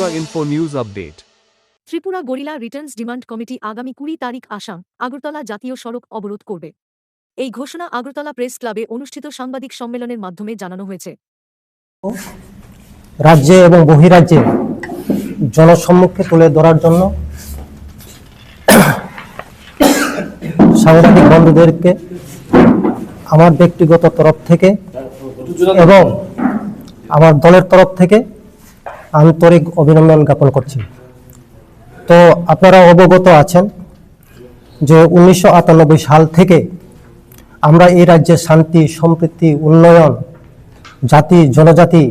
Tripura Info News Update. Tripura gorilla Returns demand committee আগামী 20 তারিখ আসাম আগরতলা জাতীয় সড়ক অবরোধ করবে। এই ঘোষণা আগরতলা প্রেস ক্লাবে অনুষ্ঠিত সাংবাদিক সম্মেলনের মাধ্যমে জানানো হয়েছে। রাজ্যে এবং বহিরাজ্যে জনসম্মুখে তুলে ধরার জন্য সাংবাদিক বন্ধুদেরকে আমার ব্যক্তিগত তরফ থেকে এবং আমার দলের তরফ থেকে আন্তরিক অভিনন্দন জ্ঞাপন করছি। তো আপনারা অবগত আছেন যে 1998 সাল থেকে আমরা এই রাজ্যে শান্তি, সম্প্রীতি, উন্নয়ন, জাতি জনজাতি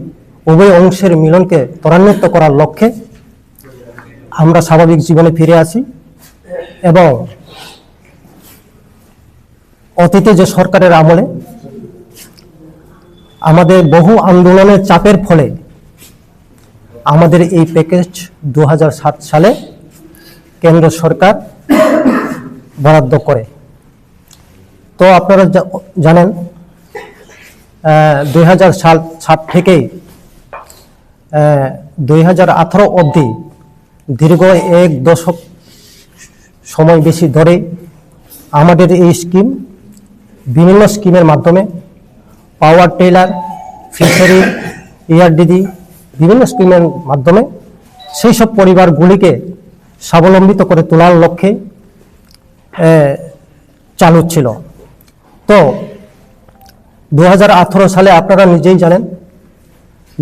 উভয় অংশের মিলনকে ত্বরান্বিত করার লক্ষ্যে আমরা স্বাভাবিক জীবনে ফিরে আসি এবং অতীতে যে সরকারের আমলে আমাদের বহু আন্দোলনের চাপের ফলে আমাদের এই প্যাকেজ 2007 সালে কেন্দ্র সরকার বরাদ্দ করে। তো আপনারা জানেন 2007 থেকে 2018 অবধি দীর্ঘ 1 দশক সময় বেশি ধরে আমাদের এই স্কিম বিভিন্ন স্কিমের মাধ্যমে পাওয়ার টেলার, ফিশারি, ERDD বিভিন্ন স্কিমের মাধ্যমে সেই সব পরিবারগুলিকে স্বাবলম্বিত করে তোলার লক্ষ্যে চালু ছিল। তো 2018 সালে আপনারা নিজেই জানেন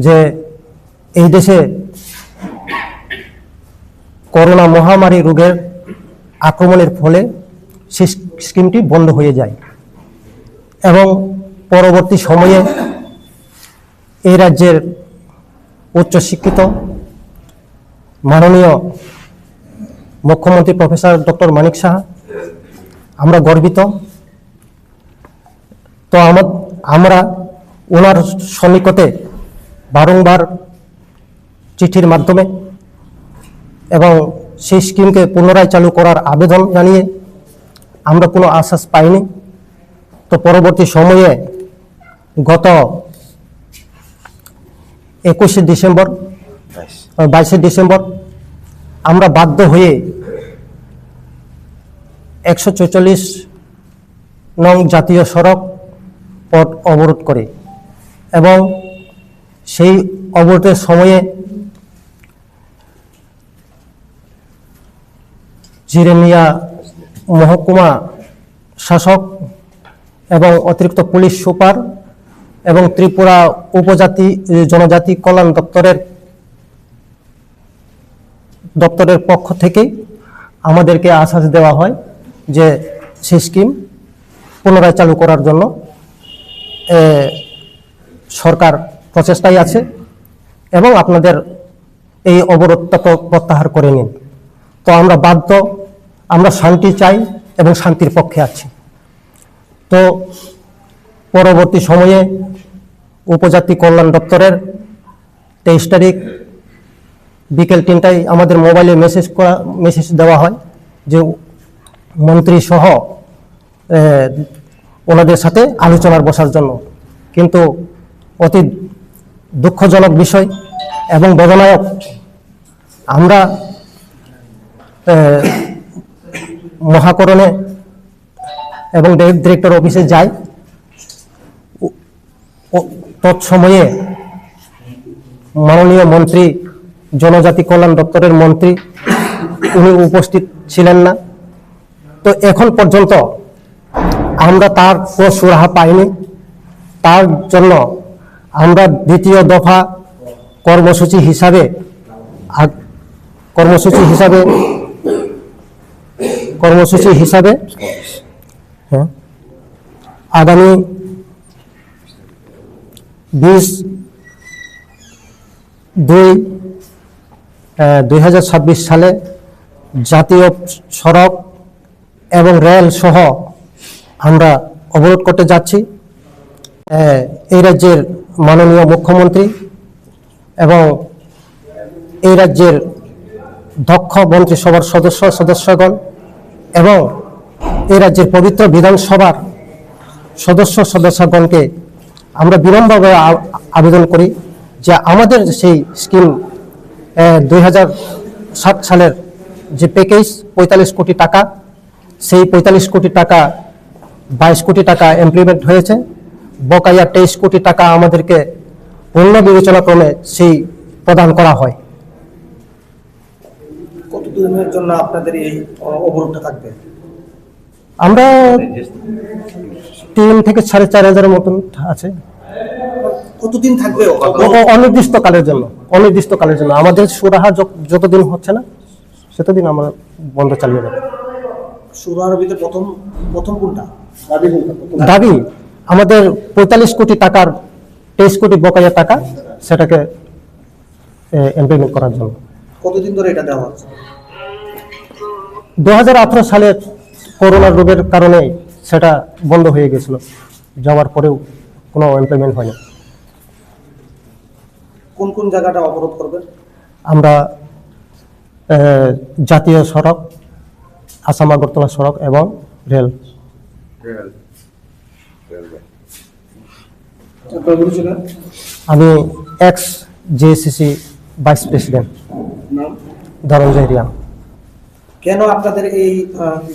যে এই দেশে করোনা মহামারী রোগের আক্রমণের ফলে সেই স্কিমটি বন্ধ হয়ে যায় এবং পরবর্তী সময়ে এই রাজ্যের উচ্চশিক্ষিত মাননীয় মুখ্যমন্ত্রী প্রফেসর ডক্টর মানিক সাহা আমরা গর্বিত। তো আমরা ওনার সন্নিকটে বারংবার চিঠির মাধ্যমে এবং সেই স্কিমকে পুনরায় চালু করার আবেদন জানিয়ে আমরা কোনো আশ্বাস পাইনি। তো পরবর্তী সময়ে গত 22 ডিসেম্বর আমরা বাধ্য হয়ে 144 নং জাতীয় সড়ক পথ অবরোধ করে এবং সেই অবরোধের সময়ে জিরেমিয়া মহকুমা শাসক এবং অতিরিক্ত পুলিশ সুপার এবং ত্রিপুরা উপজাতি জনজাতি কল্যাণ দপ্তরের পক্ষ থেকে আমাদেরকে আশ্বাস দেওয়া হয় যে সেই স্কিম পুনরায় চালু করার জন্য সরকার প্রচেষ্টায় আছে এবং আপনাদের এই অবরোধটা প্রত্যাহার করে নিন। তো আমরা বাধ্য, আমরা শান্তি চাই এবং শান্তির পক্ষে আছি। তো পরবর্তী সময়ে উপজাতি কল্যাণ দপ্তরের 23 তারিখ বিকেল 3টায় আমাদের মোবাইলে মেসেজ দেওয়া হয় যে মন্ত্রী সহ ওনাদের সাথে আলোচনার বসার জন্য। কিন্তু অতি দুঃখজনক বিষয় এবং বেদনায়ক, আমরা মহাকরণে এবং ডিরেক্টর অফিসে যাই। তৎসময়ে মাননীয় মন্ত্রী, জনজাতি কল্যাণ দপ্তরের মন্ত্রী উনি উপস্থিত ছিলেন না। তো এখন পর্যন্ত আমরা তার কোনো সুরাহা পাইনি। তার জন্য আমরা দ্বিতীয় দফা কর্মসূচি হিসাবে আগামী 20/2/2026 সালে জাতীয় সড়ক এবং রেল সহ আমরা অবরোধ করতে যাচ্ছি। এই রাজ্যের মাননীয় মুখ্যমন্ত্রী এবং এই রাজ্যের দক্ষ মন্ত্রিসভার সদস্যগণ এবং এই রাজ্যের পবিত্র বিধানসভার সদস্যগণকে আমরা বিনম্রভাবে আবেদন করি যে আমাদের সেই স্কিম 2007 সালের যে প্যাকেজ 45 কোটি টাকা, সেই 45 কোটি টাকা 22 কোটি টাকা ইমপ্লিমেন্ট হয়েছে। বকেয়া 23 কোটি টাকা আমাদেরকে পূর্ণ বিবেচনাক্রমে সেই প্রদান করা হয়। কতদিনের জন্য আপনাদের এই অবরোধটা থাকবে? আমরা 3 থেকে 4,500 মতন আছে। কতদিন থাকবে? অনির্দিষ্টকালের জন্য আমাদের সুরাহা যতদিন হচ্ছে না সেতদিন আমরা বন্ধ চালিয়ে যাবো। সুরাহার ভিতরে প্রথম কোনটা দাবি আমাদের 45 কোটি টাকার 23 কোটি বকেয়া টাকা, সেটাকে ইমপ্লিমেন্ট করার জন্য। কতদিন ধরে এটা দেওয়া হচ্ছে? 2018 সালে করোনা রোগের কারণে সেটা বন্ধ হয়ে গেছিল, যাওয়ার পরেও কোনো ইমপ্লিমেন্ট হয়নি। কোন কোন জায়গাটা অবরোধ করবেন? আমরা জাতীয় সড়ক, আসাম আগরতলা সড়ক এবং রেল। আমি ex JSCC vice president Dhananjay Riya. কেন আপনাদের এই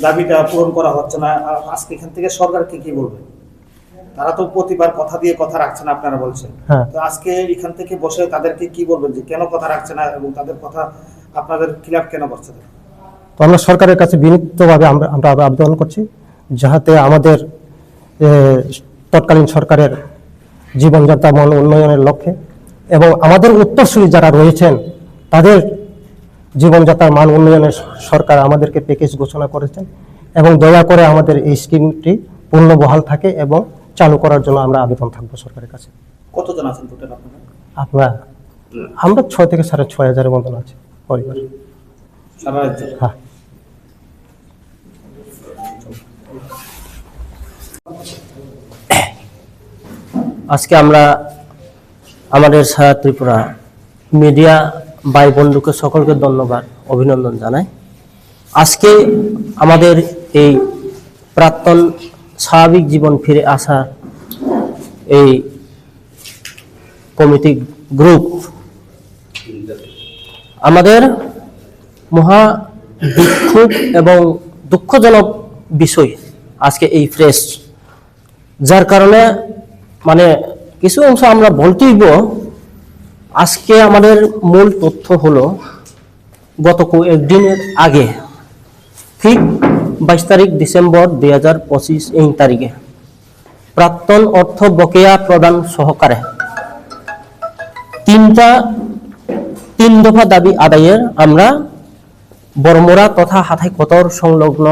দাবিটা পূরণ করা হচ্ছে না? আজকে এখান থেকে সরকারকে কি বলবে? তারা তো প্রতিবার কথা দিয়ে কথা রাখছে না, আপনারা বলছেন। হ্যাঁ। তো আজকে এখান থেকে বসে তাদেরকে কি বলবেন যে কেন কথা রাখছে না এবং তাদের কথা আপনাদের খিলাফ কেন করছে? তো আমরা সরকারের কাছে বিনীতভাবে আমরা আবেদন করছি, যাহাতে আমাদের তৎকালীন সরকারের জীবনযাত্রা মান উন্নয়নের লক্ষ্যে এবং আমাদের উত্তরসূরি যারা রয়েছেন তাদের জীবনযাত্রার মান উন্নয়নের সরকার আমাদেরকে প্যাকেজ ঘোষণা করেছেন, এবং দয়া করে আমাদের এই স্কিমটি পূর্ণ বহাল থাকে এবং চালু করার জন্য আমরা আবেদন থাকবো সরকারের কাছে। কতজন আছেন টোটাল আপনারা? আমরা 6 থেকে 6,500 মতন আছি পরিবার। সারা রাজ্যে? হ্যাঁ। আজকে আমরা আমাদের সারা ত্রিপুরা মিডিয়া ভাই বন্ধুকে সকলকে ধন্যবাদ, অভিনন্দন জানাই। আজকে আমাদের এই প্রাক্তন স্বাভাবিক জীবন ফিরে আসা এই কমিটি গ্রুপ আমাদের মহা বিক্ষোভ এবং দুঃখজনক বিষয় আজকে এই প্রেস, যার কারণে মানে কিছু অংশ আমরা বলতেইব। আজকে আমাদের মূল তথ্য হলো গত কয়েকদিনের আগে ঠিক 22 তারিখ ডিসেম্বর 2025 এই তারিখে প্রাক্তন অর্থ বকেয়া প্রদান সহকারে 3 দফা দাবি আদায়ের আমরা বরমোড়া তথা হাথাই কতর সংলগ্ন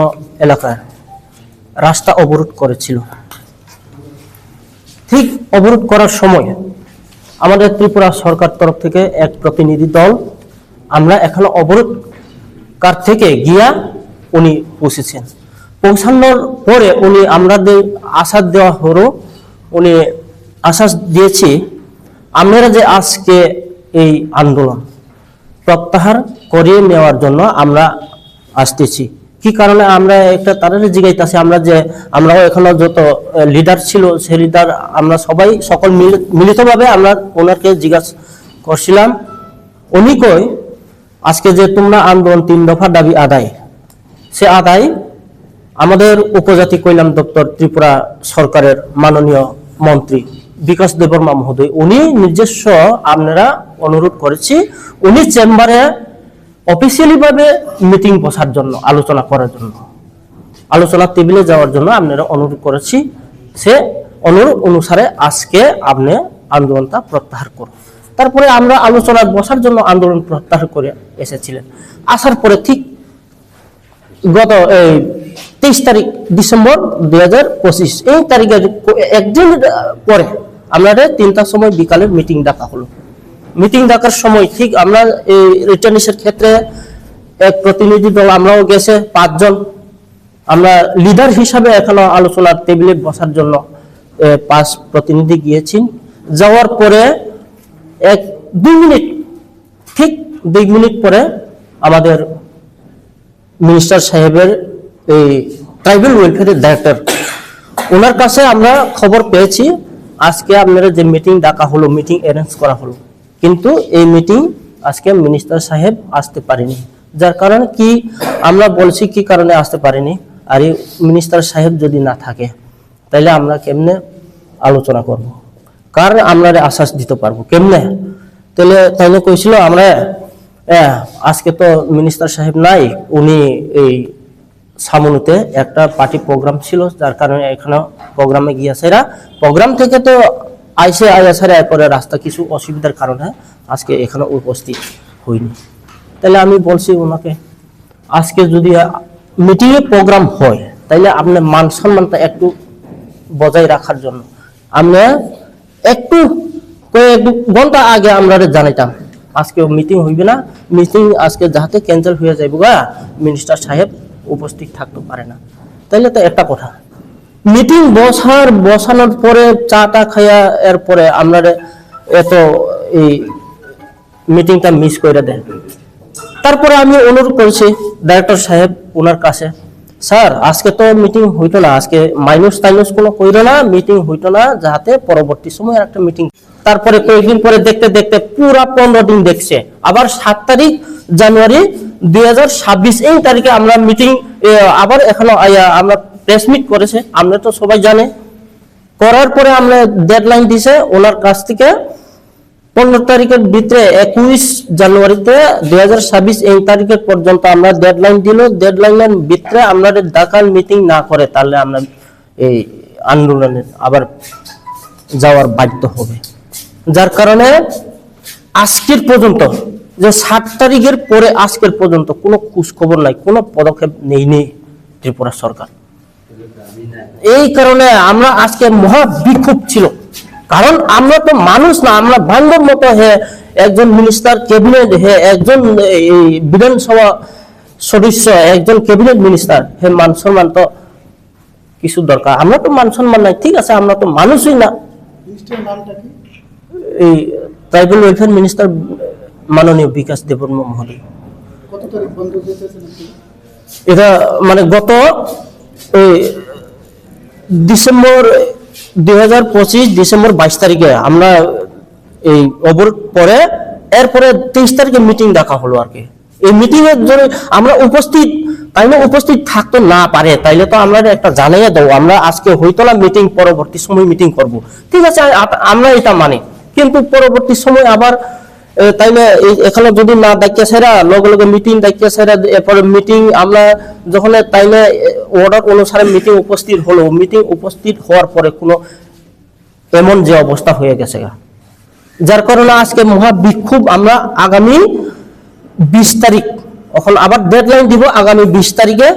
এলাকায় রাস্তা অবরোধ করেছিল। ঠিক অবরোধ করার সময় আমাদের ত্রিপুরা সরকার তরফ থেকে এক প্রতিনিধি দল আমরা এখানে অবরোধকার থেকে গিয়া উনি পৌঁছেছেন। পৌঁছানোর পরে উনি আমাদের আশ্বাস দেওয়া হলো, উনি আশ্বাস দিয়েছি আমরা যে আজকে এই আন্দোলন প্রত্যাহার করিয়ে নেওয়ার জন্য আমরা আসতেছি। কি কারণে আমরা একটা তাদের জিজ্ঞাসা আমরাও এখানে যত লিডার ছিল সেই লিডার আমরা সকল মিলিতভাবে আমরা ওনাকে জিজ্ঞাসা করছিলাম। উনি কই আজকে যে তোমরা আন্দোলন 3 দফা দাবি আদায়, সে আদায় আমাদের উপজাতি কল্যাণ দপ্তর ত্রিপুরা সরকারের মাননীয় মন্ত্রী বিকাশ দেববর্মা মহোদয় উনি নিজস্ব আপনারা অনুরোধ করেছি, উনি চেম্বারে অফিসিয়ালি ভাবে মিটিং বসার জন্য আলোচনা করার জন্য আলোচনা টেবিলে যাওয়ার জন্য আপনারা অনুরোধ করেছি। সে অনুরোধ অনুসারে আজকে আপনি আন্দোলনটা প্রত্যাহার করুন। তারপরে আমরা আলোচনা বসার জন্য আন্দোলন প্রত্যাহার করে এসেছিলেন। আসার পরে ঠিক গত 23 তারিখ ডিসেম্বর 2025 এই তারিখের একদিন পরে আমাদের 3টার সময় বিকালের মিটিং ডাকা হলো। মিটিং ডাকার সময় ঠিক আমরা এই রিটার্নিসের ক্ষেত্রে এক প্রতিনিধি দল আমরাও গেছে 5 জন, আমরা লিডার হিসাবে এখানে আলোচনার টেবিলে বসার জন্য 5 প্রতিনিধি গিয়েছি। যাওয়ার পরে 2 মিনিট পরে আমাদের মিনিস্টার সাহেবের এই ট্রাইবাল ওয়েলফেয়ারের ডাইরেক্টর ওনার কাছে আমরা খবর পেয়েছি আজকে আপনারা যে মিটিং ডাকা হলো, মিটিং অ্যারেঞ্জ করা হলো, কিন্তু এই মিটিং আজকে মিনিস্টার সাহেব আসতে পারেনি। যার কারণে কি আমরা বলছি কি কারণে আসতে পারেনি, আর এই মিনিস্টার সাহেব যদি না থাকে তাহলে আমরা কেমনে আলোচনা করব, কার আমরা আশ্বাস দিতে পারবো কেমনে? তাইলে কইছিল আমরা আজকে তো মিনিস্টার সাহেব নাই, উনি এই সামনুতে একটা পার্টি প্রোগ্রাম ছিল, যার কারণে এখানে প্রোগ্রামে গিয়েছে। প্রোগ্রাম থেকে তো আইসারে এরপরে রাস্তা কিছু অসুবিধার কারণে আজকে এখানে উপস্থিত হইনি। তাহলে আমি বলছি ওনাকে, আজকে যদি মিটিংয়ে প্রোগ্রাম হয় তাইলে আপনার মান সম্মানটা একটু বজায় রাখার জন্য আমরা একটু কয়েক ঘন্টা আগে আমরা জানাইতাম আজকে মিটিং হইবে না, মিটিং আজকে যাতে ক্যান্সেল হয়ে যাইব গা, মিনিস্টার সাহেব উপস্থিত থাকতে পারে না। তাইলে তো একটা কথা, মিটিং বসানোর পরে চাটা খাইয়া এরপরে আমরা এত এই মিটিংটা মিস করে দেন। তারপরে আমি অনুরোধ করেছি ডাইরেক্টর সাহেব ওনার কাছে, স্যার আজকে তো মিটিং হইতো না, আজকে মাইনাস টাইনাস কোনো কইরো না, মিটিং হইতো না, যাতে পরবর্তী সময় একটা মিটিং। তারপরে কয়েকদিন পরে দেখতে দেখতে পুরা 15 দিন দেখছে, আবার 7 তারিখ জানুয়ারি 2026 এই তারিখে আমরা মিটিং আবার এখনো আমরা প্রেস মিট করেছে, আমরা তো সবাই জানে। করার পরে আমরা ডেডলাইন দিছে ওনার কাছ থেকে 15 তারিখের ভিতরে 21 জানুয়ারিতে 2026 এই তারিখের পর্যন্ত আমরা ডেডলাইন দিল। ডেডলাইনের ভিতরে আমরা ঢাকার মিটিং না করে তাহলে আমরা এই আন্দোলনে আবার যাওয়ার বাধ্য হবে। যার কারণে আজকের পর্যন্ত যে 7 তারিখের পরে আজকের পর্যন্ত কোনো খোঁজ খবর নাই, কোনো পদক্ষেপ নেই ত্রিপুরা সরকার। এই কারণে আমরা আজকে মহা বিক্ষোভ ছিল, কারণ আমরা তো মানুষ না, আমরা ভাঙ্গর মতো একজন মিনিস্টার ক্যাবিনেট একজন বিধানসভা সদস্য, একজন ক্যাবিনেট মিনিস্টার মান সম্মান তো কিছু দরকার। আমরা তো মান সম্মান নাই, ঠিক আছে, আমরা তো মানুষই না। এই ট্রাইবাল ওয়েলফেয়ার মিনিস্টার মাননীয় বিকাশ দেববর্মা মহোদয়। এটা মানে গত ডিসেম্বর 2025 ডিসেম্বর 22 তারিখে আমরা এই অবরোধ পরে এরপরে 23 তারিখে মিটিং ডাকা হলো আর কি। এই মিটিং এর জন্য আমরা উপস্থিত থাকতে না পারে তাইলে তো আমরা একটা জানাইয়া দাও, আমরা আজকে হইতো না মিটিং, পরবর্তী সময় মিটিং করব, ঠিক আছে, আমরা এটা মানি। কিন্তু পরবর্তী সময় আবার তাইলে এখানে যদি না ডাকিয়া সেরা লগে লগে মিটিং ডাকিয়া সেরা, এরপরে মিটিং আমরা যখন তাইলে অর্ডার অনুসারে মিটিং উপস্থিত হলো, মিটিং উপস্থিত হওয়ার পরে কোনো এমন যে অবস্থা হয়ে গেছে, যার কারণে আজকে মহা বিক্ষোভ। আমরা আগামী 20 তারিখ এখন আবার ডেডলাইন দিব, আগামী 20 তারিখে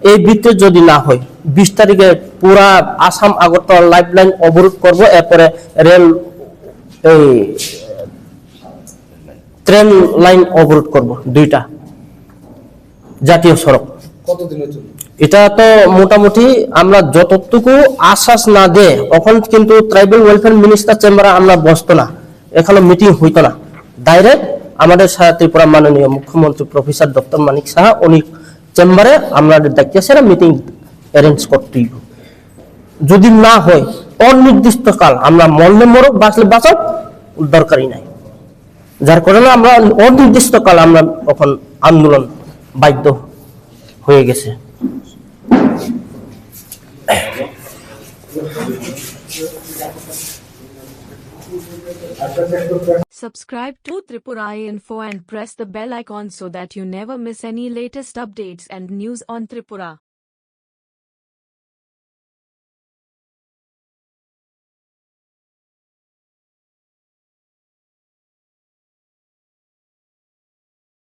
এই ভিত্তিতে যদি না হয় 20 তারিখে পুরা আসাম আগরতলা লাইফ লাইন অবরোধ করব, এরপরে রেল এই ট্রেন লাইন অবরোধ করব, 2টা জাতীয় সড়ক। এটা তো মোটামুটি আমরা যতটুকু আশ্বাস না দে তখন কিন্তু ট্রাইবাল ওয়েলফেয়ার মিনিস্টার চেম্বারে আমরা বসতো না, এখানে মিটিং হইতো না। ডাইরেক্ট আমাদের ত্রিপুরা মাননীয় মুখ্যমন্ত্রী প্রফেসর ডক্টর মানিক সাহা উনি চেম্বারে আমরা ডাকিয়ে সেরা মিটিং অ্যারেঞ্জ করতেই। যদি না হয় অনির্দিষ্টকাল আমরা মরলে মরক, বাঁচলে বাঁচক, দরকারই নাই। যার কারণে আমরা অনির্দিষ্টকাল আমরা তখন আন্দোলন বাধ্য হয়ে গেছে। Subscribe to Tripura Info and press the bell icon so that you never miss any latest updates and news on Tripura.